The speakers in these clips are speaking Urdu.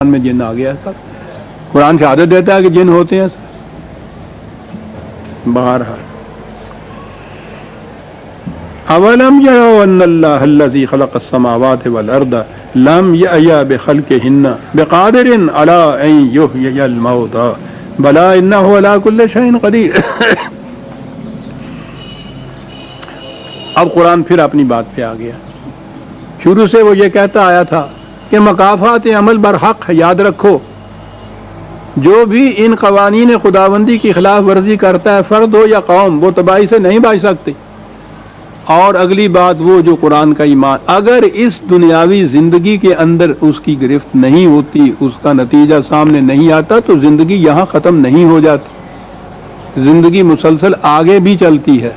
میں جن آ گیا سب. قرآن شہادت دیتا ہے کہ جن ہوتے ہیں بہرحال. اولم یروا ان اللہ الذی خلق السماوات والارض لم یأی بخلقہن بقادر علی ان یحیی الموتى بلی انہ علی کل شیء قدیر. اب قرآن پھر اپنی بات پہ آ گیا. شروع سے وہ یہ کہتا آیا تھا کہ مکافات عمل برحق ہے. یاد رکھو جو بھی ان قوانین خداوندی کی خلاف ورزی کرتا ہے، فرد ہو یا قوم، وہ تباہی سے نہیں بچ سکتے. اور اگلی بات وہ جو قرآن کا ایمان اگر اس دنیاوی زندگی کے اندر اس کی گرفت نہیں ہوتی، اس کا نتیجہ سامنے نہیں آتا، تو زندگی یہاں ختم نہیں ہو جاتی، زندگی مسلسل آگے بھی چلتی ہے.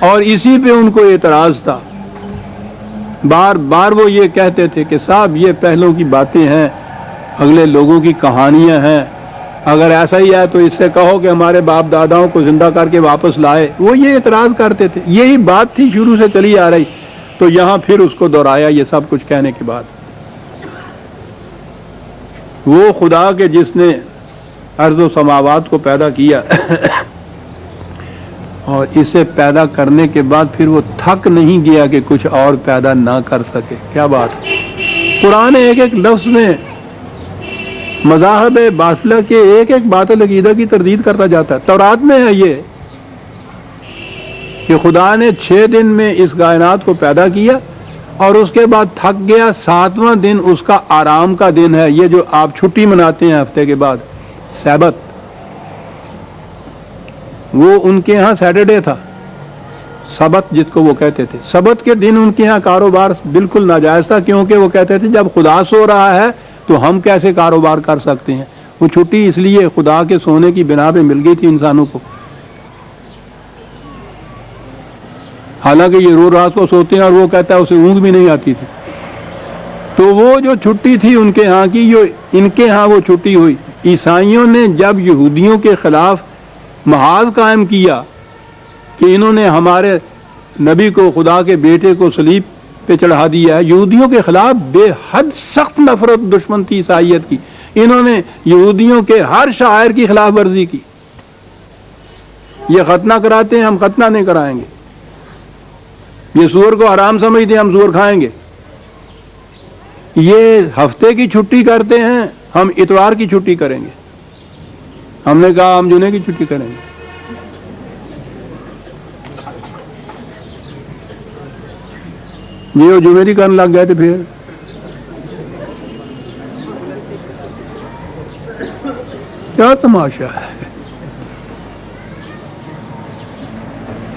اور اسی پہ ان کو اعتراض تھا. بار بار وہ یہ کہتے تھے کہ صاحب یہ پہلوں کی باتیں ہیں، اگلے لوگوں کی کہانیاں ہیں، اگر ایسا ہی ہے تو اس سے کہو کہ ہمارے باپ داداؤں کو زندہ کر کے واپس لائے. وہ یہ اعتراض کرتے تھے. یہی بات تھی شروع سے چلی آ رہی، تو یہاں پھر اس کو دہرایا. یہ سب کچھ کہنے کے بعد وہ خدا کے جس نے ارض و سماوات کو پیدا کیا اور اسے پیدا کرنے کے بعد پھر وہ تھک نہیں گیا کہ کچھ اور پیدا نہ کر سکے. کیا بات. قرآن ایک ایک لفظ میں مذاہب باطلہ کے ایک ایک باطل عقیدہ کی تردید کرتا جاتا ہے. تورات میں ہے یہ کہ خدا نے 6 دن میں اس کائنات کو پیدا کیا اور اس کے بعد تھک گیا. 7واں دن اس کا آرام کا دن ہے. یہ جو آپ چھٹی مناتے ہیں ہفتے کے بعد، سبت، وہ ان کے ہاں سیٹرڈے تھا. سبت جس کو وہ کہتے تھے، سبت کے دن ان کے ہاں کاروبار بالکل ناجائز تھا، کیونکہ وہ کہتے تھے جب خدا سو رہا ہے تو ہم کیسے کاروبار کر سکتے ہیں. وہ چھٹی اس لیے خدا کے سونے کی بنا پہ مل گئی تھی انسانوں کو. حالانکہ یہ روز رات کو سوتے ہیں اور وہ کہتا ہے اسے اونگ بھی نہیں آتی تھی. تو وہ جو چھٹی تھی ان کے ہاں کی، جو ان کے ہاں وہ چھٹی ہوئی. عیسائیوں نے جب یہودیوں کے خلاف محاذ قائم کیا کہ انہوں نے ہمارے نبی کو، خدا کے بیٹے کو صلیب پہ چڑھا دیا ہے، یہودیوں کے خلاف بے حد سخت نفرت دشمن تھی عیسائیت کی. انہوں نے یہودیوں کے ہر شاعر کی خلاف ورزی کی. یہ ختنہ کراتے ہیں، ہم ختنہ نہیں کرائیں گے. یہ سور کو حرام سمجھتے ہیں، ہم سور کھائیں گے. یہ ہفتے کی چھٹی کرتے ہیں، ہم اتوار کی چھٹی کریں گے. ہم نے کہا ہم جمعے کی چھٹی کریں گے. یہ وہ جمعے کی کرنے لگ گئے تھے. پھر کیا تماشا ہے.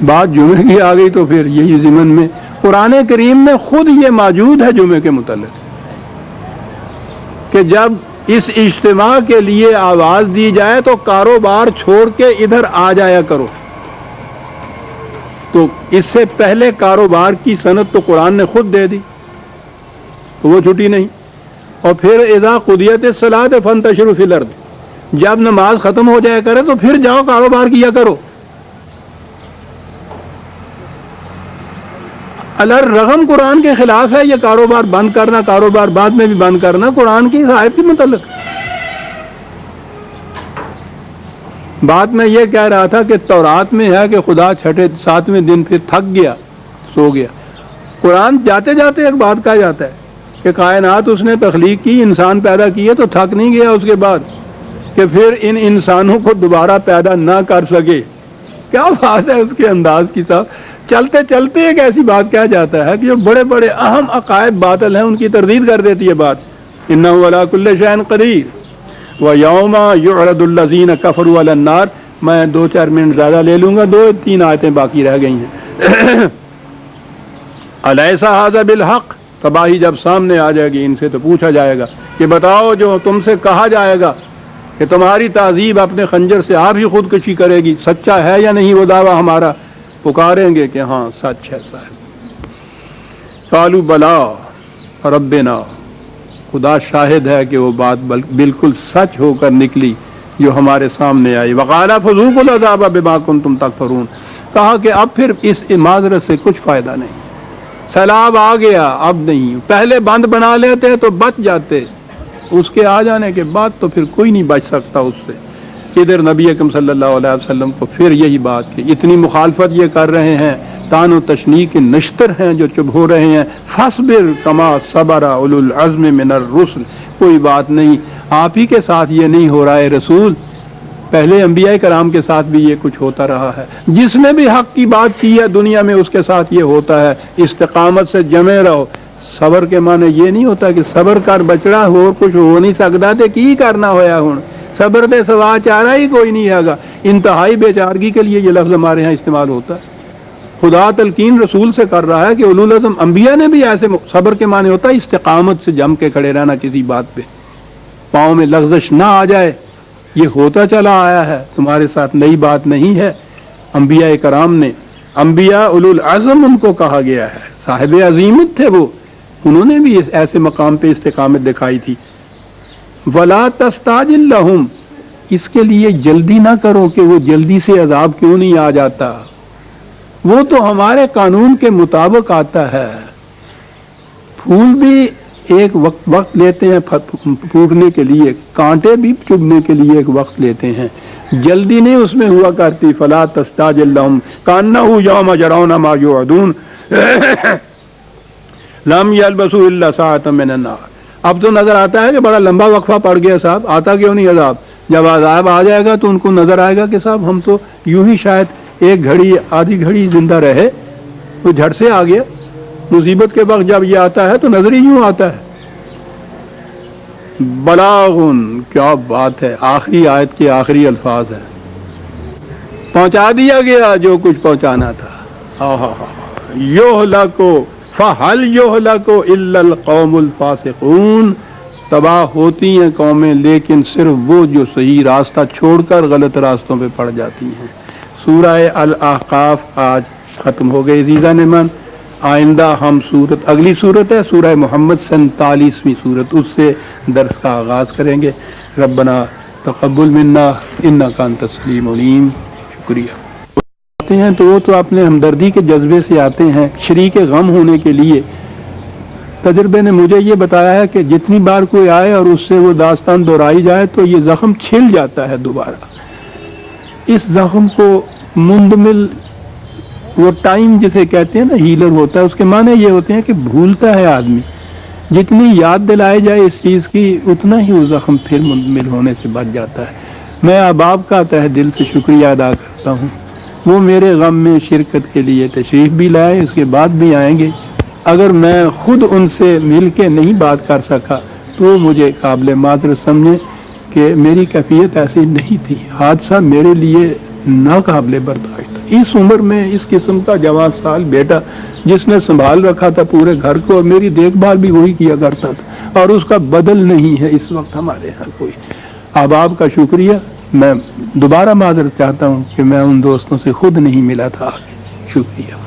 بات جمعے کی آ گئی تو پھر یہی ضمن میں قرآن کریم میں خود یہ موجود ہے جمعے کے متعلق کہ جب اس اجتماع کے لیے آواز دی جائے تو کاروبار چھوڑ کے ادھر آ جایا کرو. تو اس سے پہلے کاروبار کی صنعت تو قرآن نے خود دے دی، تو وہ چھٹی نہیں. اور پھر اذا قضیت الصلاۃ فانتشروا فی الارض، جب نماز ختم ہو جایا کرے تو پھر جاؤ کاروبار کیا کرو. الرغم قرآن کے خلاف ہے یہ کاروبار بند کرنا، کاروبار بعد میں بھی بند کرنا، قرآن کی آیت کے متعلق. بات میں یہ کہہ رہا تھا کہ تورات میں ہے کہ خدا 7ویں دن پھر تھک گیا، سو گیا. قرآن جاتے جاتے ایک بات کہا جاتا ہے کہ کائنات اس نے تخلیق کی، انسان پیدا کیے، تو تھک نہیں گیا اس کے بعد کہ پھر ان انسانوں کو دوبارہ پیدا نہ کر سکے. کیا بات ہے اس کے انداز کی. صاحب چلتے چلتے ایک ایسی بات کہا جاتا ہے کہ جو بڑے بڑے اہم عقائد باطل ہیں ان کی تردید کر دیتی ہے بات. انہ علی کل شیء قدیر ویوم یعرض الذین کفروا علی النار. میں 2-4 منٹ زیادہ لے لوں گا، 2-3 آیتیں باقی رہ گئی ہیں. الیس ھذا بالحق، تباہی جب سامنے آ جائے گی ان سے تو پوچھا جائے گا کہ بتاؤ جو تم سے کہا جائے گا کہ تمہاری تہذیب اپنے خنجر سے آپ ہی خودکشی کرے گی، سچا ہے یا نہیں وہ دعویٰ ہمارا؟ پکاریں گے کہ ہاں سچ ہے صاحب. قالوا بلا ربنا، خدا شاہد ہے کہ وہ بات بالکل سچ ہو کر نکلی جو ہمارے سامنے آئی. وقال فذوقوا العذاب بما کنتم تکفرون، کہا کہ اب پھر اس معذرت سے کچھ فائدہ نہیں. سیلاب آ گیا، اب نہیں. پہلے بند بنا لیتے تو بچ جاتے. اس کے آ جانے کے بعد تو پھر کوئی نہیں بچ سکتا اس سے۔ ادھر نبی اکرم صلی اللہ علیہ وسلم کو پھر یہی بات کہ اتنی مخالفت یہ کر رہے ہیں، تان و تشنیع کے نشتر ہیں جو چپ ہو رہے ہیں، فاصبر کما صبر اولو العزم من الرسل، کوئی بات نہیں، آپ ہی کے ساتھ یہ نہیں ہو رہا ہے رسول، پہلے انبیاء کرام کے ساتھ بھی یہ کچھ ہوتا رہا ہے، جس نے بھی حق کی بات کی ہے دنیا میں اس کے ساتھ یہ ہوتا ہے، استقامت سے جمے رہو۔ صبر کے معنی یہ نہیں ہوتا کہ صبر کر بچڑا ہو کچھ ہو نہیں سکتا تے کی کرنا ہویا ہوں، صبر دے سوا چارہ ہی کوئی نہیں ہے گا۔ انتہائی بے چارگی کے لیے یہ لفظ ہمارے ہاں استعمال ہوتا ہے۔ خدا تلقین رسول سے کر رہا ہے کہ اولو العزم انبیاء نے بھی ایسے، صبر کے معنی ہوتا ہے استقامت سے جم کے کھڑے رہنا، کسی بات پہ پاؤں میں لغزش نہ آ جائے، یہ ہوتا چلا آیا ہے، تمہارے ساتھ نئی بات نہیں ہے۔ انبیاء کرام نے، انبیاء اولو العزم ان کو کہا گیا ہے، صاحب عظیمت تھے وہ، انہوں نے بھی ایسے مقام پہ استقامت دکھائی تھی۔ وَلَا تَسْتَعْجِل لَّهُمْ، اس کے لیے جلدی نہ کرو کہ وہ جلدی سے عذاب کیوں نہیں آ جاتا، وہ تو ہمارے قانون کے مطابق آتا ہے۔ پھول بھی ایک وقت لیتے ہیں پھوٹنے کے لیے، کانٹے بھی چبھنے کے لیے ایک وقت لیتے ہیں، جلدی نہیں اس میں ہوا کرتی۔ فلا تستعجل لهم كأنه يوم يرون ما يوعدون لم يلبثوا الا ساعة من النهار۔ اب تو نظر آتا ہے کہ بڑا لمبا وقفہ پڑ گیا صاحب، آتا کیوں نہیں عذاب؟ جب عذاب آ جائے گا تو ان کو نظر آئے گا کہ صاحب ہم تو یوں ہی شاید ایک گھڑی آدھی گھڑی زندہ رہے، وہ جھٹ سے آ گیا۔ مصیبت کے وقت جب یہ آتا ہے تو نظر ہی یوں آتا ہے۔ بلاغن، کیا بات ہے، آخری آیت کے آخری الفاظ ہیں، پہنچا دیا گیا جو کچھ پہنچانا تھا۔ یہلکو فہل یہلکو الا القوم الفاسقون، تباہ ہوتی ہیں قومیں لیکن صرف وہ جو صحیح راستہ چھوڑ کر غلط راستوں پہ پڑ جاتی ہیں۔ سورہ الاحقاف آج ختم ہو گئی عزیزان من، آئندہ ہم اگلی صورت ہے سورہ محمد 47ویں صورت، اس سے درس کا آغاز کریں گے۔ ربنا تقبل منا انک انت السمیع العلیم۔ شکریہ۔ آتے ہیں تو وہ تو اپنے ہمدردی کے جذبے سے آتے ہیں، شریک غم ہونے کے لیے۔ تجربے نے مجھے یہ بتایا ہے کہ جتنی بار کوئی آئے اور اس سے وہ داستان دہرائی جائے تو یہ زخم چھل جاتا ہے دوبارہ۔ اس زخم کو مندمل، وہ ٹائم جسے کہتے ہیں نا ہیلر ہوتا ہے، اس کے معنی یہ ہوتے ہیں کہ بھولتا ہے آدمی، جتنی یاد دلائی جائے اس چیز کی اتنا ہی وہ زخم پھر مندمل ہونے سے بچ جاتا ہے۔ میں احباب کا تہ دل سے شکریہ ادا کرتا ہوں، وہ میرے غم میں شرکت کے لیے تشریف بھی لائے، اس کے بعد بھی آئیں گے۔ اگر میں خود ان سے مل کے نہیں بات کر سکا تو مجھے قابل معذرت سمجھیں کہ میری کیفیت ایسی نہیں تھی، حادثہ میرے لیے ناقابل برداشت تھا۔ اس عمر میں اس قسم کا جوان سال بیٹا جس نے سنبھال رکھا تھا پورے گھر کو، اور میری دیکھ بھال بھی وہی کیا کرتا تھا، اور اس کا بدل نہیں ہے اس وقت ہمارے ہاں کوئی۔ احباب کا شکریہ، میں دوبارہ معذرت چاہتا ہوں کہ میں ان دوستوں سے خود نہیں ملا تھا۔ شکریہ۔